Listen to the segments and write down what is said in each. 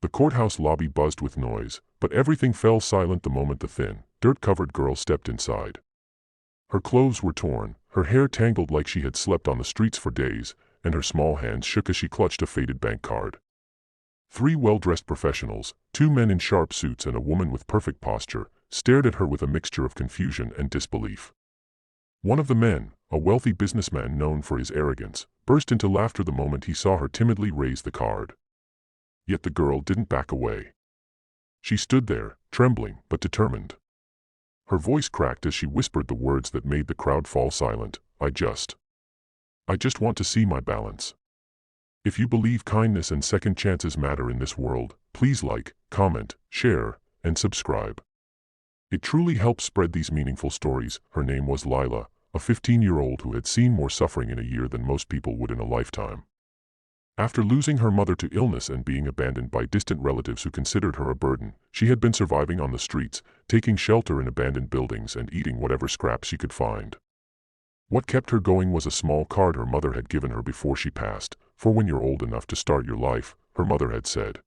The courthouse lobby buzzed with noise, but everything fell silent the moment the thin, dirt-covered girl stepped inside. Her clothes were torn, her hair tangled like she had slept on the streets for days, and her small hands shook as she clutched a faded bank card. Three well-dressed professionals, two men in sharp suits and a woman with perfect posture, stared at her with a mixture of confusion and disbelief. One of the men, a wealthy businessman known for his arrogance, burst into laughter the moment he saw her timidly raise the card. Yet the girl didn't back away. She stood there, trembling but determined. Her voice cracked as she whispered the words that made the crowd fall silent. I just want to see my balance. If you believe kindness and second chances matter in this world, please like, comment, share, and subscribe. It truly helps spread these meaningful stories. Her name was Lila, a 15-year-old who had seen more suffering in a year than most people would in a lifetime. After losing her mother to illness and being abandoned by distant relatives who considered her a burden, she had been surviving on the streets, taking shelter in abandoned buildings and eating whatever scraps she could find. What kept her going was a small card her mother had given her before she passed. For when you're old enough to start your life, her mother had said.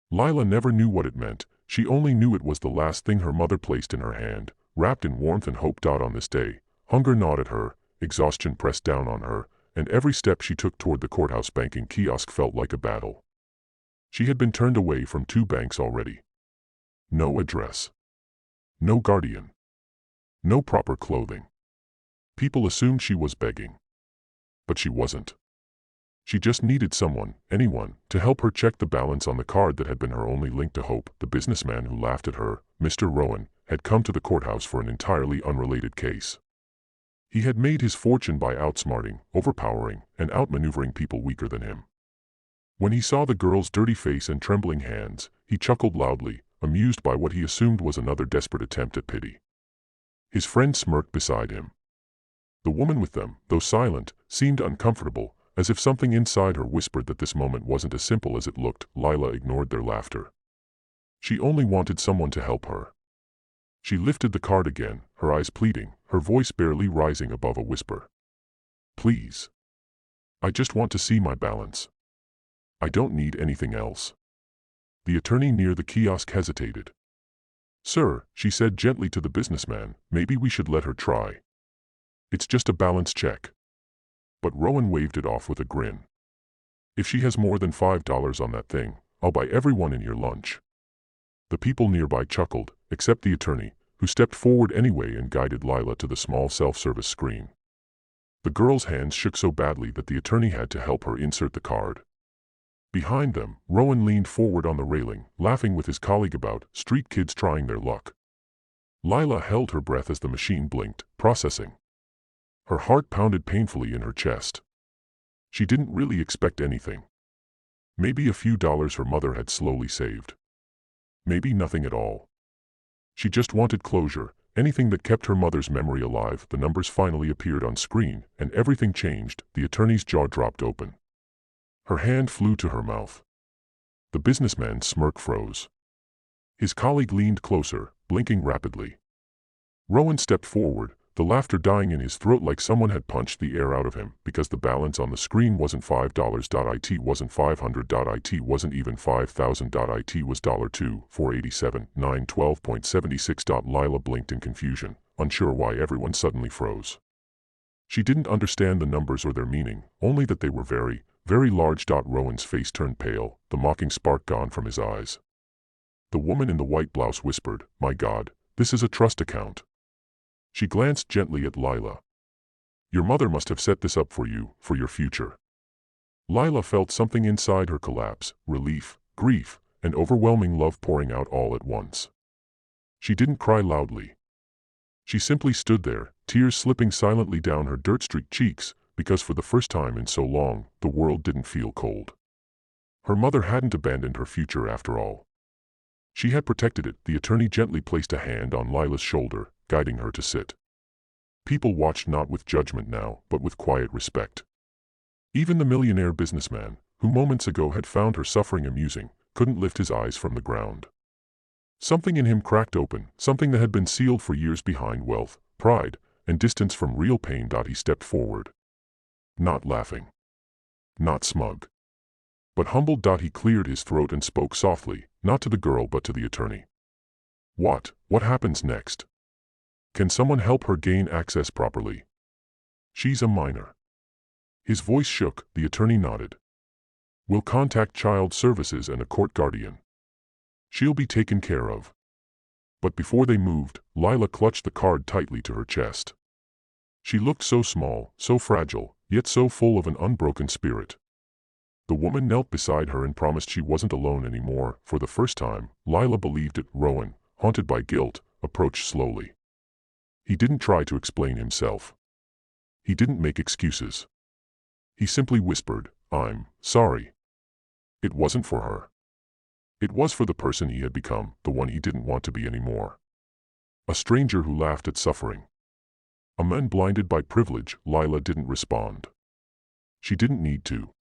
Lila never knew what it meant. She only knew it was the last thing her mother placed in her hand, wrapped in warmth and hope. On this day, hunger gnawed at her, exhaustion pressed down on her, and every step she took toward the courthouse banking kiosk felt like a battle. She had been turned away from 2 banks already. No address. No guardian. No proper clothing. People assumed she was begging. But she wasn't. She just needed someone, anyone, to help her check the balance on the card that had been her only link to hope. The businessman who laughed at her, Mr. Rowan, had come to the courthouse for an entirely unrelated case. He had made his fortune by outsmarting, overpowering, and outmaneuvering people weaker than him. When he saw the girl's dirty face and trembling hands, he chuckled loudly, amused by what he assumed was another desperate attempt at pity. His friend smirked beside him. The woman with them, though silent, seemed uncomfortable, as if something inside her whispered that this moment wasn't as simple as it looked. Lila ignored their laughter. She only wanted someone to help her. She lifted the card again, her eyes pleading, her voice barely rising above a whisper. Please. I just want to see my balance. I don't need anything else. The attorney near the kiosk hesitated. Sir, she said gently to the businessman, maybe we should let her try. It's just a balance check. But Rowan waved it off with a grin. If she has more than $5 on that thing, I'll buy everyone in here lunch. The people nearby chuckled, except the attorney, who stepped forward anyway and guided Lila to the small self-service screen. The girl's hands shook so badly that the attorney had to help her insert the card. Behind them, Rowan leaned forward on the railing, laughing with his colleague about street kids trying their luck. Lila held her breath as the machine blinked, processing. Her heart pounded painfully in her chest. She didn't really expect anything. Maybe a few dollars her mother had slowly saved. Maybe nothing at all. She just wanted closure, anything that kept her mother's memory alive. The numbers finally appeared on screen, and everything changed. The attorney's jaw dropped open. Her hand flew to her mouth. The businessman's smirk froze. His colleague leaned closer, blinking rapidly. Rowan stepped forward, the laughter dying in his throat like someone had punched the air out of him, because the balance on the screen wasn't $5. It wasn't $500. It wasn't even $5,000. It was $2, 487, 912.76. Lila blinked in confusion, unsure why everyone suddenly froze. She didn't understand the numbers or their meaning, only that they were very, very large. Rowan's face turned pale, the mocking spark gone from his eyes. The woman in the white blouse whispered, "My God, this is a trust account." She glanced gently at Lila. "Your mother must have set this up for you, for your future." Lila felt something inside her collapse, relief, grief, and overwhelming love pouring out all at once. She didn't cry loudly. She simply stood there, tears slipping silently down her dirt-streaked cheeks, because for the first time in so long, the world didn't feel cold. Her mother hadn't abandoned her future after all. She had protected it. The attorney gently placed a hand on Lila's shoulder, guiding her to sit. People watched not with judgment now, but with quiet respect. Even the millionaire businessman, who moments ago had found her suffering amusing, couldn't lift his eyes from the ground. Something in him cracked open, something that had been sealed for years behind wealth, pride, and distance from real pain. He stepped forward. Not laughing. Not smug. But humbled. He cleared his throat and spoke softly, not to the girl but to the attorney. What happens next? Can someone help her gain access properly? She's a minor. His voice shook. The attorney nodded. We'll contact child services and a court guardian. She'll be taken care of. But before they moved, Lila clutched the card tightly to her chest. She looked so small, so fragile, yet so full of an unbroken spirit. The woman knelt beside her and promised she wasn't alone anymore. For the first time, Lila believed it. Rowan, haunted by guilt, approached slowly. He didn't try to explain himself. He didn't make excuses. He simply whispered, "I'm sorry." It wasn't for her. It was for the person he had become, the one he didn't want to be anymore. A stranger who laughed at suffering. A man blinded by privilege. Lila didn't respond. She didn't need to.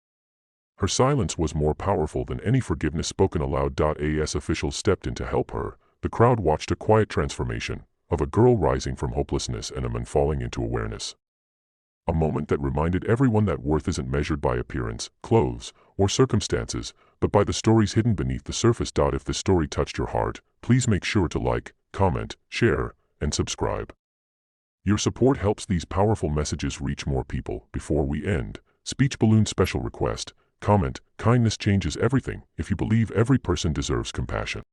Her silence was more powerful than any forgiveness spoken aloud. As officials stepped in to help her, the crowd watched a quiet transformation, of a girl rising from hopelessness and a man falling into awareness. A moment that reminded everyone that worth isn't measured by appearance, clothes, or circumstances, but by the stories hidden beneath the surface. If this story touched your heart, please make sure to like, comment, share, and subscribe. Your support helps these powerful messages reach more people. Before we end, speech balloon special request, comment, kindness changes everything. If you believe every person deserves compassion,